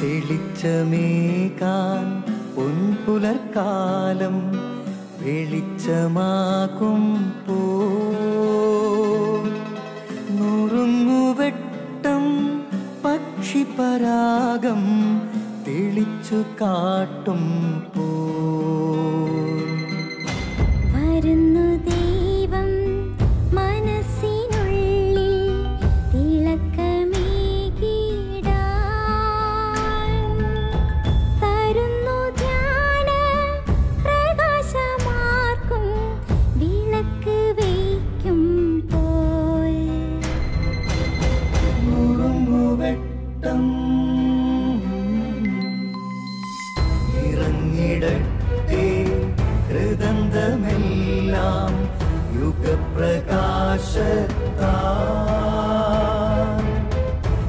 തെളിച്ചമേകാൻ പൊൻപുലർക്കാലം വെളിച്ചമാകുമ്പോ നുറുങ്ങുവെട്ടം പക്ഷിപരാഗം തെളിച്ചു കാട്ടുമ്പോ വരുന്നു ദൈവം മനസ്സിനുള്ളിൽ തിളക്കമേകിടാൻ തരുന്നു ധ്യാന പ്രകാശമാർക്കും വിളക്ക് വയ്ക്കുമ്പോൾ നുറുങ്ങുവെട്ടം ഇറങ്ങിടട്ടെ ഹൃദന്തമെല്ലാം യുഗപ്രകാശത്താൽ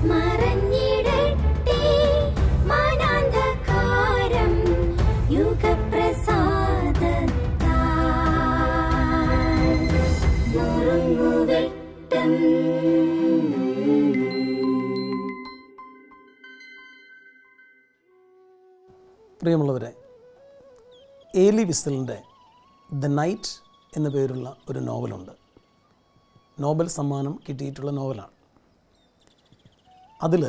മറഞ്ഞിടട്ടെ മനാന്ധകാരം യുഗപ്രസാദത്താൽ നുറുങ്ങുവെട്ടം. പ്രിയമുള്ളവരെ, ഏലി വിസലിൻ്റെ ദ നൈറ്റ് എന്ന പേരുള്ള ഒരു നോവലുണ്ട്. നോബൽ സമ്മാനം കിട്ടിയിട്ടുള്ള നോവലാണ്. അതിൽ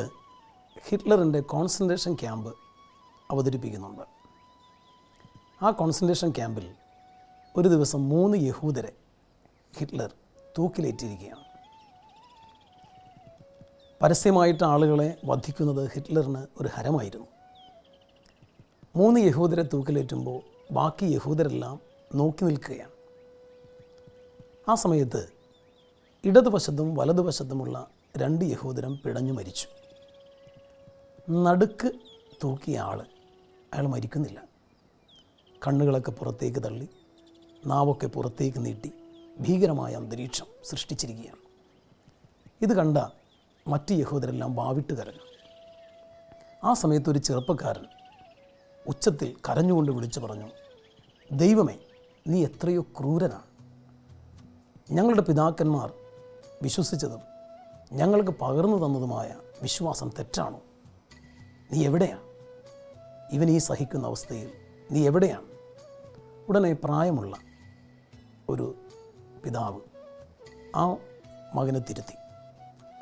ഹിറ്റ്ലറിൻ്റെ കോൺസെൻട്രേഷൻ ക്യാമ്പ് അവതരിപ്പിക്കുന്നുണ്ട്. ആ കോൺസെൻട്രേഷൻ ക്യാമ്പിൽ ഒരു ദിവസം 3 യഹൂദരെ ഹിറ്റ്ലർ തൂക്കിലേറ്റിരിക്കുകയാണ്. പരസ്യമായിട്ട് ആളുകളെ വധിക്കുന്നത് ഹിറ്റ്ലറിന് ഒരു ഹരമായിരുന്നു. 3 യഹൂദരെ തൂക്കിലേറ്റുമ്പോൾ ബാക്കി യഹൂദരെല്ലാം നോക്കി നിൽക്കുകയാണ്. ആ സമയത്ത് ഇടതുവശത്തും വലതുവശത്തുമുള്ള 2 യഹൂദരും പിടഞ്ഞു മരിച്ചു. നടുക്ക് തൂക്കിയ അയാൾ മരിക്കുന്നില്ല. കണ്ണുകളൊക്കെ പുറത്തേക്ക് തള്ളി, നാവൊക്കെ പുറത്തേക്ക് നീട്ടി ഭീകരമായ അന്തരീക്ഷം സൃഷ്ടിച്ചിരിക്കുകയാണ്. ഇത് കണ്ട മറ്റ് യഹൂദരെല്ലാം വാവിട്ട് കരഞ്ഞു. ആ സമയത്ത് ഒരു ചെറുപ്പക്കാരൻ ഉച്ചത്തിൽ കരഞ്ഞുകൊണ്ട് വിളിച്ചു പറഞ്ഞു, ദൈവമേ, നീ എത്രയോ ക്രൂരനാണ്. ഞങ്ങളുടെ പിതാക്കന്മാർ വിശ്വസിച്ചതും ഞങ്ങൾക്ക് പകർന്നു തന്നതുമായ വിശ്വാസം തെറ്റാണോ? നീ എവിടെയാണ്? ഇവൻ ഈ സഹിക്കുന്ന അവസ്ഥയിൽ നീ എവിടെയാണ്? ഉടനെ പ്രായമുള്ള ഒരു പിതാവ് ആ മകനെ തിരുത്തി.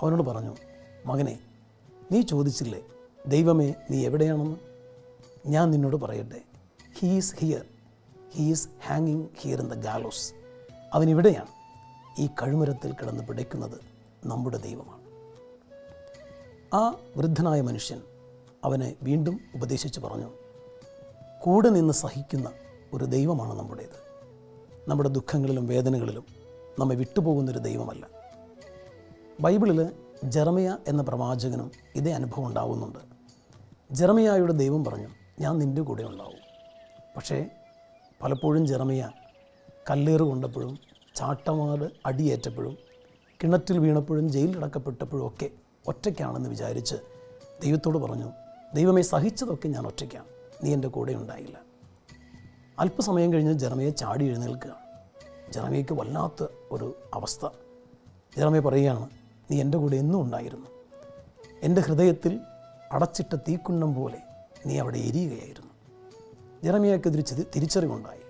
അവനോട് പറഞ്ഞു, മകനെ, നീ ചോദിച്ചില്ലേ ദൈവമേ നീ എവിടെയാണെന്ന്? ഞാൻ നിന്നോട് പറയട്ടെ, he is here, he is ഹാങ്ങിങ് ഹിയർ ഇൻ ദ ഗാലോസ്. അവനിവിടെയാണ്. ഈ കഴുമരത്തിൽ കിടന്ന് പിടയ്ക്കുന്നത് നമ്മുടെ ദൈവമാണ്. ആ വൃദ്ധനായ മനുഷ്യൻ അവനെ വീണ്ടും ഉപദേശിച്ച് പറഞ്ഞു, കൂടെ നിന്ന് സഹിക്കുന്ന ഒരു ദൈവമാണ് നമ്മുടേത്. നമ്മുടെ ദുഃഖങ്ങളിലും വേദനകളിലും നമ്മെ വിട്ടുപോകുന്നൊരു ദൈവമല്ല. ബൈബിളിൽ ജെറമിയ എന്ന പ്രവാചകനും ഇതേ അനുഭവം ഉണ്ടാവുന്നുണ്ട്. ജെറമിയായുടെ ദൈവം പറഞ്ഞു, ഞാൻ നിൻ്റെ കൂടെ ഉണ്ടാവും. പക്ഷേ പലപ്പോഴും ജെറമിയ കല്ലേറ് കൊണ്ടപ്പോഴും ചാട്ടമാട് അടിയേറ്റപ്പോഴും കിണറ്റിൽ വീണപ്പോഴും ജയിലിലടക്കപ്പെട്ടപ്പോഴും ഒക്കെ ഒറ്റയ്ക്കാണെന്ന് വിചാരിച്ച് ദൈവത്തോട് പറഞ്ഞു, ദൈവമേ, സഹിച്ചതൊക്കെ ഞാൻ ഒറ്റയ്ക്കാണ്, നീ എൻ്റെ കൂടെ ഉണ്ടായില്ല. അല്പസമയം കഴിഞ്ഞ് ജെറമിയ ചാടി എഴുന്നേൽക്കുകയാണ്. ജെറമിയയ്ക്ക് വല്ലാത്ത ഒരു അവസ്ഥ. ജെറമിയ പറയുകയാണ്, നീ എൻ്റെ കൂടെ എന്നും ഉണ്ടായിരുന്നു. എൻ്റെ ഹൃദയത്തിൽ അടച്ചിട്ട തീക്കുണ്ണം പോലെ നീ അവിടെ എരിയുകയായിരുന്നു. ജെറമിയയ്ക്കെതിരെ തിരിച്ചറിവുണ്ടായി.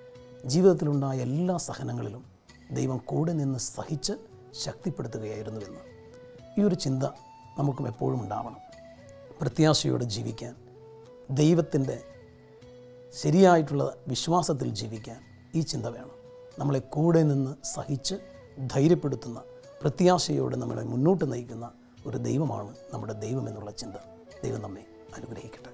ജീവിതത്തിലുണ്ടായ എല്ലാ സഹനങ്ങളിലും ദൈവം കൂടെ നിന്ന് സഹിച്ച് ശക്തിപ്പെടുത്തുകയായിരുന്നുവെന്ന്. ഈ ഒരു ചിന്ത നമുക്കും എപ്പോഴും ഉണ്ടാവണം. പ്രത്യാശയോടെ ജീവിക്കാൻ, ദൈവത്തിൻ്റെ ശരിയായിട്ടുള്ള വിശ്വാസത്തിൽ ജീവിക്കാൻ ഈ ചിന്ത വേണം. നമ്മളെ കൂടെ നിന്ന് സഹിച്ച് ധൈര്യപ്പെടുത്തുന്ന, പ്രത്യാശയോടെ നമ്മളെ മുന്നോട്ട് നയിക്കുന്ന ഒരു ദൈവമാണ് നമ്മുടെ ദൈവം എന്നുള്ള ചിന്ത. ദൈവം നമ്മെ അനുഗ്രഹിക്കട്ടെ.